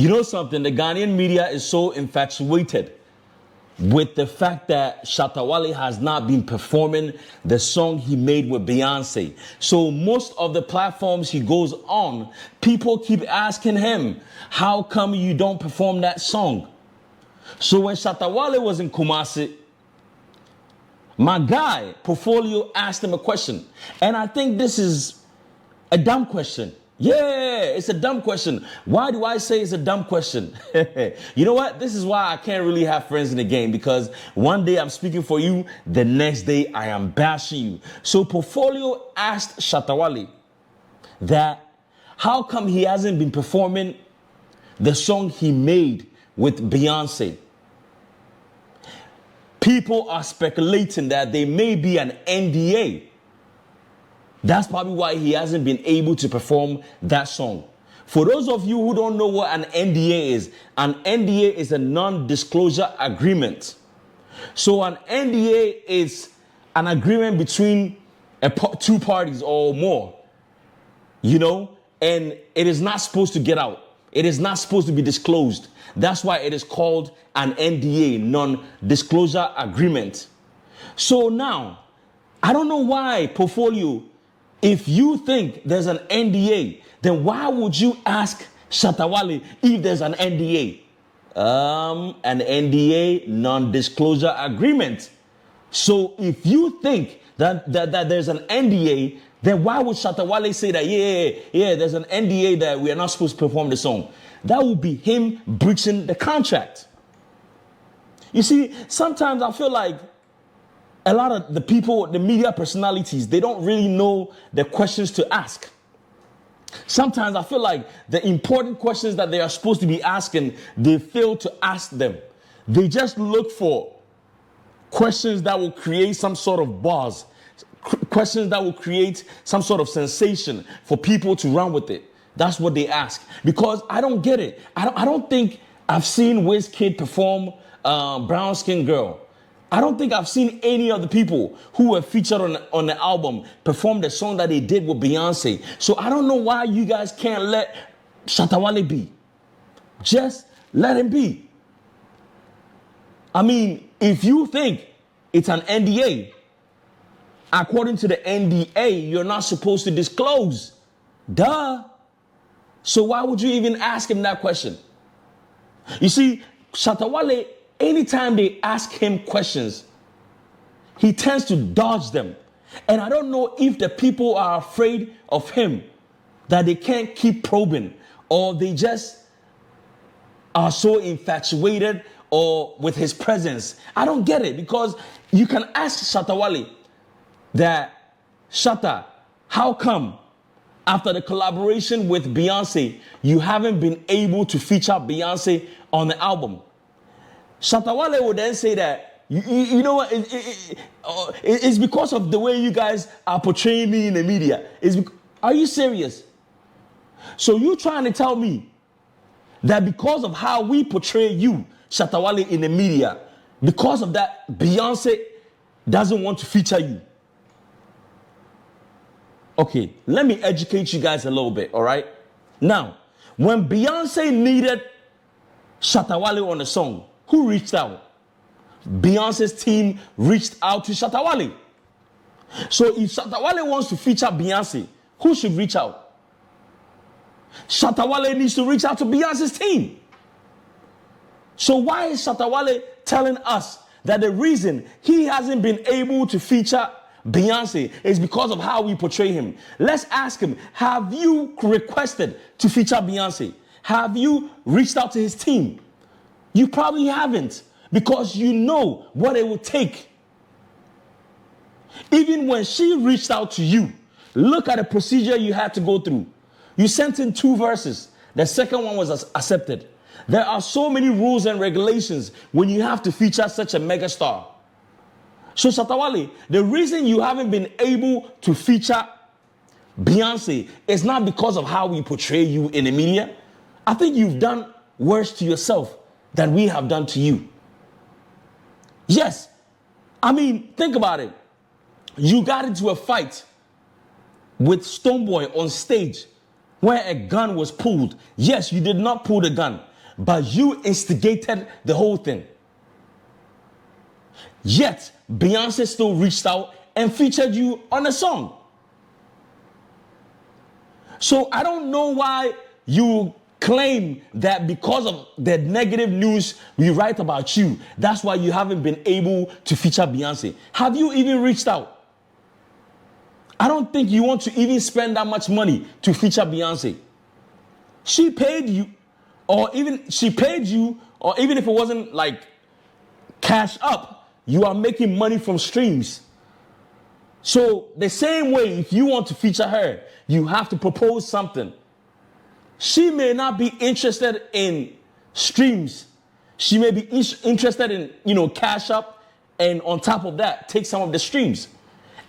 You know something? The Ghanaian media is so infatuated with the fact that Shatta Wale has not been performing the song he made with Beyonce. So most of the platforms he goes on, people keep asking him, how come you don't perform that song? So when Shatta Wale was in Kumasi, my guy, Portfolio, asked him a question. And I think this is a dumb question. Yeah, it's a dumb question. Why do I say it's a dumb question? You know what? This is why I can't really have friends in the game, because one day I'm speaking for you, the next day I am bashing you. So Portfolio asked Shatta Wale that how come he hasn't been performing the song he made with Beyonce? People are speculating that there may be an NDA. That's probably why he hasn't been able to perform that song. For those of you who don't know what an NDA is, an NDA is a non-disclosure agreement. So an NDA is an agreement between two parties or more, you know, and it is not supposed to get out. It is not supposed to be disclosed. That's why it is called an NDA, non-disclosure agreement. So now, I don't know why, Portfolio, if you think there's an NDA, then why would you ask Shatta Wale if there's an NDA? An NDA, non-disclosure agreement. So if you think that there's an NDA, then why would Shatta Wale say that, yeah, there's an NDA that we are not supposed to perform the song? That would be him breaching the contract. You see, sometimes I feel like a lot of the people, the media personalities, they don't really know the questions to ask. Sometimes I feel like the important questions that they are supposed to be asking, they fail to ask them. They just look for questions that will create some sort of buzz, questions that will create some sort of sensation for people to run with it. That's what they ask. Because I don't get it. I don't think I've seen Wizkid perform Brown Skin Girl. I don't think I've seen any of the people who were featured on the album perform the song that they did with Beyonce. So I don't know why you guys can't let Shatta Wale be. Just let him be. I mean, if you think it's an NDA, according to the NDA, you're not supposed to disclose. Duh. So why would you even ask him that question? You see, Shatta Wale, anytime they ask him questions, he tends to dodge them. And I don't know if the people are afraid of him, that they can't keep probing, or they just are so infatuated or with his presence. I don't get it, because you can ask Shatta Wale that, Shatta, how come after the collaboration with Beyonce, you haven't been able to feature Beyonce on the album? Shatta Wale would then say that, you know what, it's because of the way you guys are portraying me in the media. Are you serious? So you trying to tell me that because of how we portray you, Shatta Wale, in the media, because of that, Beyonce doesn't want to feature you? Okay, let me educate you guys a little bit, all right? Now, when Beyonce needed Shatta Wale on the song, who reached out? Beyonce's team reached out to Shatta Wale. So if Shatta Wale wants to feature Beyonce, who should reach out? Shatta Wale needs to reach out to Beyonce's team. So why is Shatta Wale telling us that the reason he hasn't been able to feature Beyonce is because of how we portray him? Let's ask him, have you requested to feature Beyonce? Have you reached out to his team? You probably haven't, because you know what it would take. Even when she reached out to you, look at the procedure you had to go through. You sent in 2 verses. The second one was accepted. There are so many rules and regulations when you have to feature such a megastar. So Shatta Wale, the reason you haven't been able to feature Beyonce is not because of how we portray you in the media. I think you've done worse to yourself than we have done to you. Yes. I mean, think about it. You got into a fight with Stonebwoy on stage where a gun was pulled. Yes, you did not pull the gun. but you instigated the whole thing. Yet, Beyonce still reached out and featured you on a song. So I don't know why you claim that because of the negative news we write about you, that's why you haven't been able to feature Beyonce. Have you even reached out? I don't think you want to even spend that much money to feature Beyonce. She paid you, or even if it wasn't like cash up, you are making money from streams. So the same way, if you want to feature her, you have to propose something. She may not be interested in streams. She may be interested in, cash up, and on top of that, take some of the streams.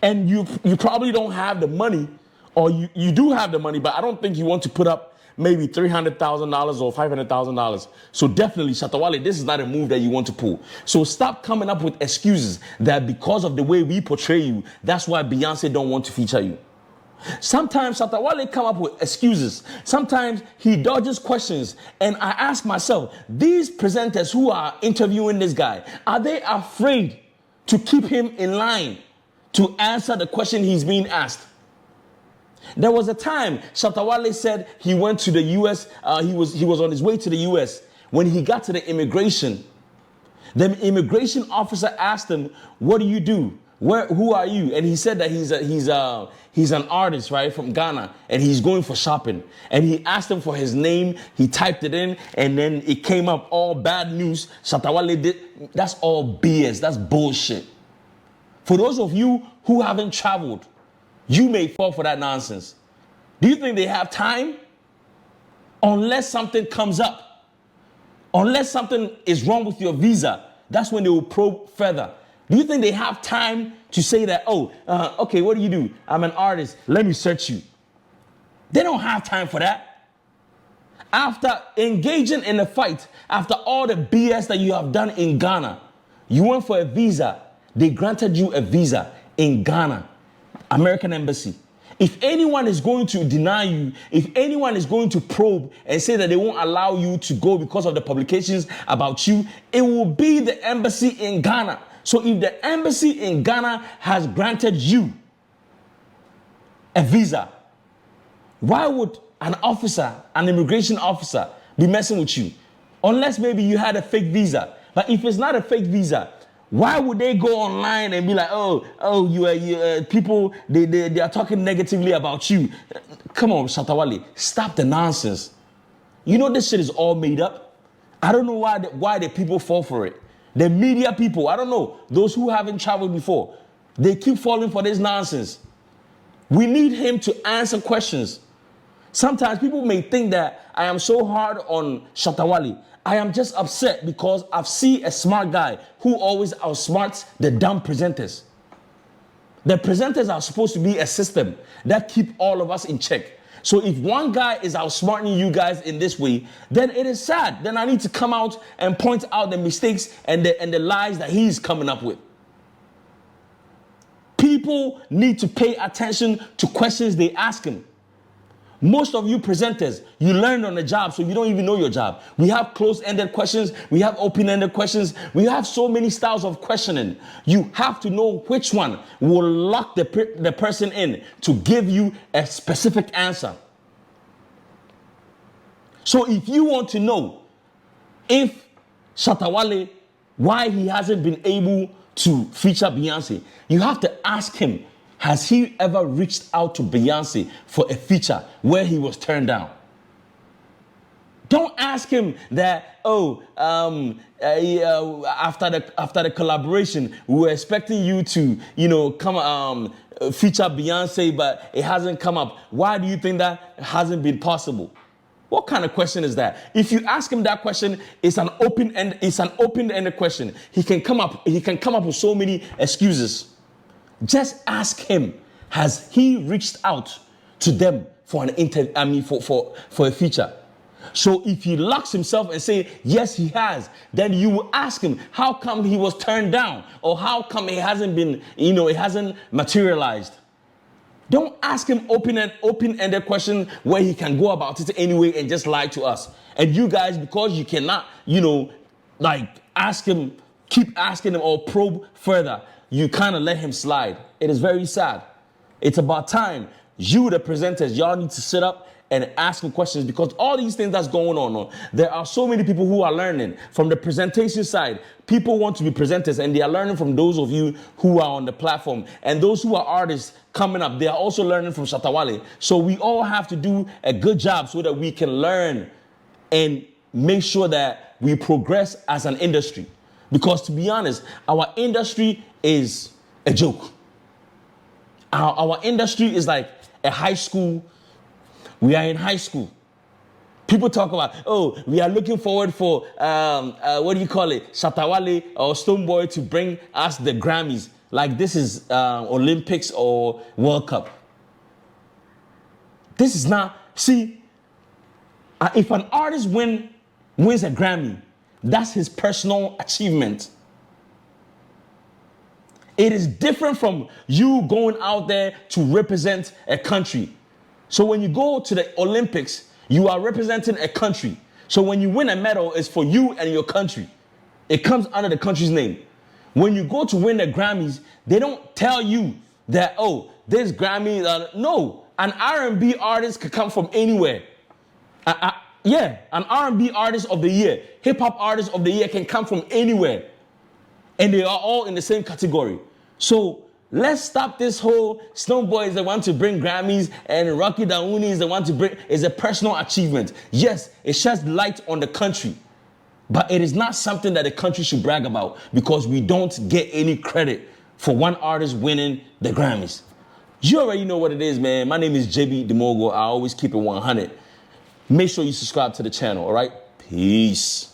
And you probably don't have the money, or you do have the money, but I don't think you want to put up maybe $300,000 or $500,000. So definitely, Shatta Wale, this is not a move that you want to pull. So stop coming up with excuses that because of the way we portray you, that's why Beyonce don't want to feature you. Sometimes Shatta Wale come up with excuses. Sometimes he dodges questions. And I ask myself, these presenters who are interviewing this guy, are they afraid to keep him in line to answer the question he's being asked? There was a time Shatta Wale said he went to the U.S. He was on his way to the U.S. When he got to the immigration officer asked him, "What do you do? Who are you?" And he said that he's an artist, right, from Ghana, and he's going for shopping. And he asked him for his name. He typed it in, and then it came up all bad news. Shatta Wale did. That's all BS. That's bullshit. For those of you who haven't traveled, you may fall for that nonsense. Do you think they have time? Unless something comes up, unless something is wrong with your visa, that's when they will probe further. Do you think they have time to say that, okay, what do you do? I'm an artist. Let me search you. They don't have time for that. After engaging in a fight, after all the BS that you have done in Ghana, you went for a visa. They granted you a visa in Ghana. American Embassy. If anyone is going to deny you, if anyone is going to probe and say that they won't allow you to go because of the publications about you, it will be the embassy in Ghana. So if the embassy in Ghana has granted you a visa, why would an immigration officer, be messing with you? Unless maybe you had a fake visa. But if it's not a fake visa, why would they go online and be like, people, they are talking negatively about you? Come on, Shatta Wale, stop the nonsense. You know this shit is all made up. I don't know why the people fall for it. The media people, I don't know, those who haven't traveled before, they keep falling for this nonsense. We need him to answer questions. Sometimes people may think that I am so hard on Shatta Wale. I am just upset because I've seen a smart guy who always outsmarts the dumb presenters. The presenters are supposed to be a system that keep all of us in check. So if one guy is outsmarting you guys in this way, then it is sad. Then I need to come out and point out the mistakes and the lies that he's coming up with. People need to pay attention to questions they ask him. Most of you presenters, you learned on the job, so you don't even know your job. We have closed-ended questions. We have open-ended questions. We have so many styles of questioning. You have to know which one will lock the person in to give you a specific answer. So if you want to know if Shatta Wale, why he hasn't been able to feature Beyonce, you have to ask him, has he ever reached out to Beyonce for a feature where he was turned down? Don't ask him that, after the collaboration, we were expecting you to, come feature Beyonce, but it hasn't come up. Why do you think that hasn't been possible? What kind of question is that? If you ask him that question, it's an open-ended question. He can come up with so many excuses. Just ask him, has he reached out to them for an for a feature? So if he locks himself and say, yes, he has, then you will ask him, how come he was turned down? Or how come it hasn't been, it hasn't materialized? Don't ask him open-ended question where he can go about it anyway and just lie to us. And you guys, because you cannot, like ask him, keep asking him or probe further, you kind of let him slide. It is very sad. It's about time you, the presenters, y'all need to sit up and ask him questions, because all these things that's going on, there are so many people who are learning from the presentation side. People want to be presenters and they are learning from those of you who are on the platform. And those who are artists coming up, they are also learning from Shatta Wale. So we all have to do a good job so that we can learn and make sure that we progress as an industry. Because to be honest, our industry is a joke. Our industry is like a high school. We are in high school. People talk about, we are looking forward for, Shatta Wale or Stonebwoy to bring us the Grammys. Like this is Olympics or World Cup. This is not, see, if an artist wins a Grammy, that's his personal achievement. It is different from you going out there to represent a country. So when you go to the Olympics, you are representing a country. So when you win a medal, it's for you and your country. It comes under the country's name. When you go to win the Grammys, they don't tell you that, this Grammy, no. An R&B artist could come from anywhere. An R&B artist of the year, hip-hop artist of the year can come from anywhere. And they are all in the same category. So let's stop this whole Stonebwoy is the one to bring Grammys and Rocky Dauni is the one to bring, is a personal achievement. Yes, it sheds light on the country, but it is not something that the country should brag about, because we don't get any credit for one artist winning the Grammys. You already know what it is, man. My name is Jebi the Mogul. I always keep it 100. Make sure you subscribe to the channel, all right? Peace.